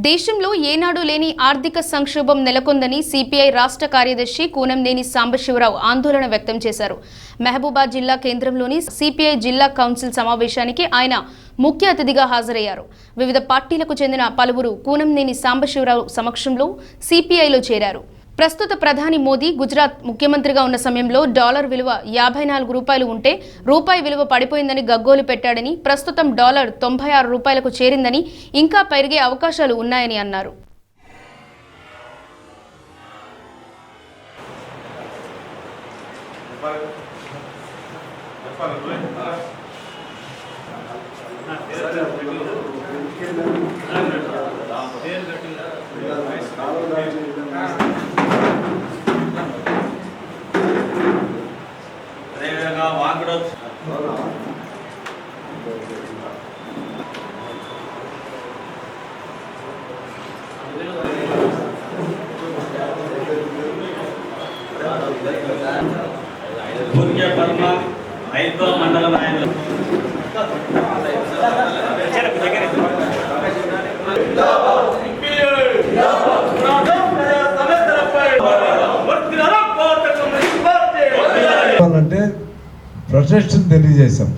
దేశంలో ఏనాడు లేని ఆర్థిక సంక్షోభం నెలకొందని సిపిఐ రాష్ట్ర కార్యదర్శి కూనంనేని సాంబశివరావు ఆందోళన వ్యక్తం చేశారు. మహబూబాద్ జిల్లా కేంద్రంలోని సిపిఐ జిల్లా కౌన్సిల్ సమావేశానికి ఆయన ముఖ్య అతిథిగా హాజరయ్యారు. వివిధ పార్టీలకు చెందిన పలువురు కూనంనేని సాంబశివరావు సమక్షంలో సిపిఐలో చేరారు. ప్రస్తుత ప్రధాని మోదీ గుజరాత్ ముఖ్యమంత్రిగా ఉన్న సమయంలో డాలర్ విలువ 54 రూపాయలు ఉంటే రూపాయి విలువ పడిపోయిందని గగ్గోలు పెట్టాడని, ప్రస్తుతం డాలర్ 96 రూపాయలకు చేరిందని, ఇంకా పెరిగే అవకాశాలు ఉన్నాయని అన్నారు. మండల అంటే ప్రొటెస్ట్ తెలియజేశాం.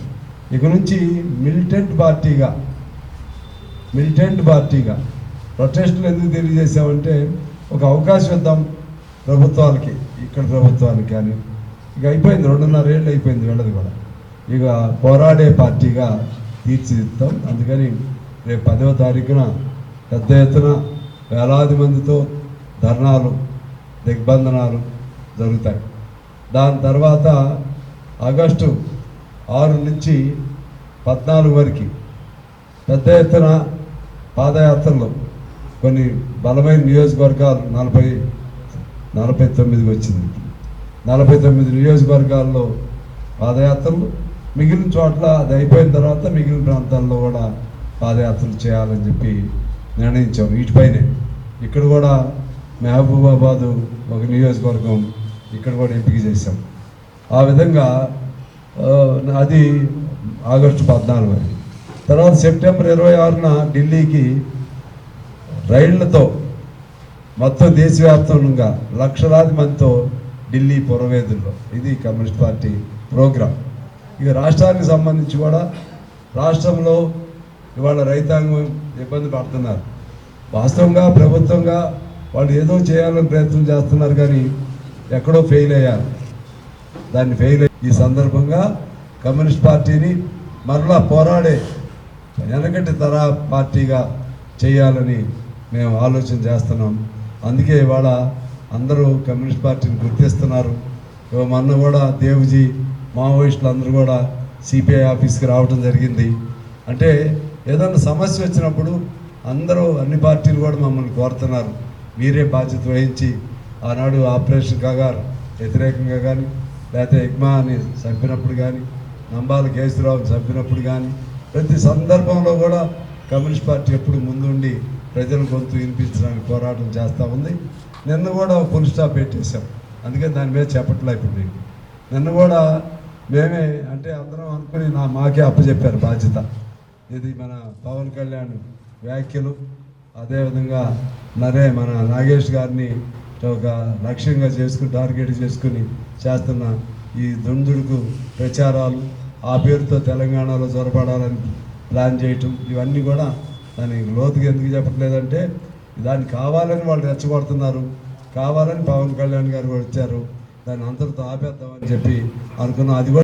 ఇక నుంచి మిలిటెంట్ పార్టీగా ప్రొటెస్టులు ఎందుకు తెలియజేసామంటే ఒక అవకాశం ఇద్దాం ప్రభుత్వాలకి, ఇక్కడ ప్రభుత్వానికి కానీ ఇక అయిపోయింది, 2.5 ఏళ్ళు అయిపోయింది వెళ్ళదు కూడా, ఇక పోరాడే పార్టీగా తీర్చిదిద్దాం. అందుకని రేపు 10వ తారీఖున పెద్ద ఎత్తున వేలాది మందితో ధర్నాలు, దిగ్బంధనాలు జరుగుతాయి. దాని తర్వాత ఆగస్టు 6 నుంచి 14 వరకు పెద్ద ఎత్తున పాదయాత్రలు కొన్ని బలమైన నియోజకవర్గాలు 49 వచ్చింది. 49 నియోజకవర్గాల్లో పాదయాత్రలు, మిగిలిన చోట్ల అది అయిపోయిన తర్వాత మిగిలిన ప్రాంతాల్లో కూడా పాదయాత్రలు చేయాలని చెప్పి నిర్ణయించాం. వీటిపైనే ఇక్కడ కూడా మహబూబాబాదు ఒక నియోజకవర్గం ఇక్కడ కూడా ఎంపిక చేశాం. ఆ విధంగా అది ఆగస్టు 14 వరకు. తర్వాత సెప్టెంబర్ 26న ఢిల్లీకి రైళ్లతో మొత్తం దేశవ్యాప్తంగా లక్షలాది మందితో ఢిల్లీ పురవేదుల్లో, ఇది కమ్యూనిస్ట్ పార్టీ ప్రోగ్రాం. ఇక రాష్ట్రానికి సంబంధించి కూడా రాష్ట్రంలో ఇవాళ రైతాంగం ఇబ్బంది పడుతున్నారు. వాస్తవంగా ప్రభుత్వంగా వాళ్ళు ఏదో చేయాలని ప్రయత్నం చేస్తున్నారు, కానీ ఎక్కడో ఫెయిల్ అయ్యారు. ఈ సందర్భంగా కమ్యూనిస్ట్ పార్టీని మరలా పోరాడే వెనకటి తరా పార్టీగా చేయాలని మేము ఆలోచన చేస్తున్నాం. అందుకే ఇవాళ అందరూ కమ్యూనిస్ట్ పార్టీని గుర్తిస్తున్నారు. మొన్న కూడా దేవుజీ మావోయిస్టులు అందరూ కూడా సిపిఐ ఆఫీస్కి రావడం జరిగింది. అంటే ఏదైనా సమస్య వచ్చినప్పుడు అందరూ అన్ని పార్టీలు కూడా మమ్మల్ని కోరుతున్నారు, మీరే బాధ్యత వహించి ఆనాడు ఆపరేషన్ కగార్ వ్యతిరేకంగా కానీ, లేకపోతే ఎగ్మాని చంపినప్పుడు కానీ, నంబాల కేశరావుని చంపినప్పుడు కానీ, ప్రతి సందర్భంలో కూడా కమ్యూనిస్ట్ పార్టీ ఎప్పుడు ముందుండి ప్రజల గొంతు వినిపించడానికి పోరాటం చేస్తూ ఉంది. నిన్న కూడా ఫుల్ స్టాప్ పెట్టేశాం, అందుకని దాని మీద చెప్పట్లే. ఇప్పుడు మీకు నిన్న కూడా మేమే అంటే అందరం అనుకుని మాకే అప్పచెప్పారు బాధ్యత. ఇది మన పవన్ కళ్యాణ్ వ్యాఖ్యలు, అదేవిధంగా మన నాగేష్ గారిని ఒక లక్ష్యంగా చేసుకుని టార్గెట్ చేసుకుని చేస్తున్న ఈ దుందుడుకు ప్రచారాలు, ఆ పేరుతో తెలంగాణలో జొరపడాలని ప్లాన్ చేయటం, ఇవన్నీ కూడా దానికి లోతుగా ఎందుకు చెప్పట్లేదంటే దాన్ని కావాలని వాళ్ళు రెచ్చగొడుతున్నారు. కావాలని పవన్ కళ్యాణ్ గారు కూడా వచ్చారు, దాన్ని అంతటితో ఆపేద్దామని చెప్పి అనుకున్నాం. అది కూడా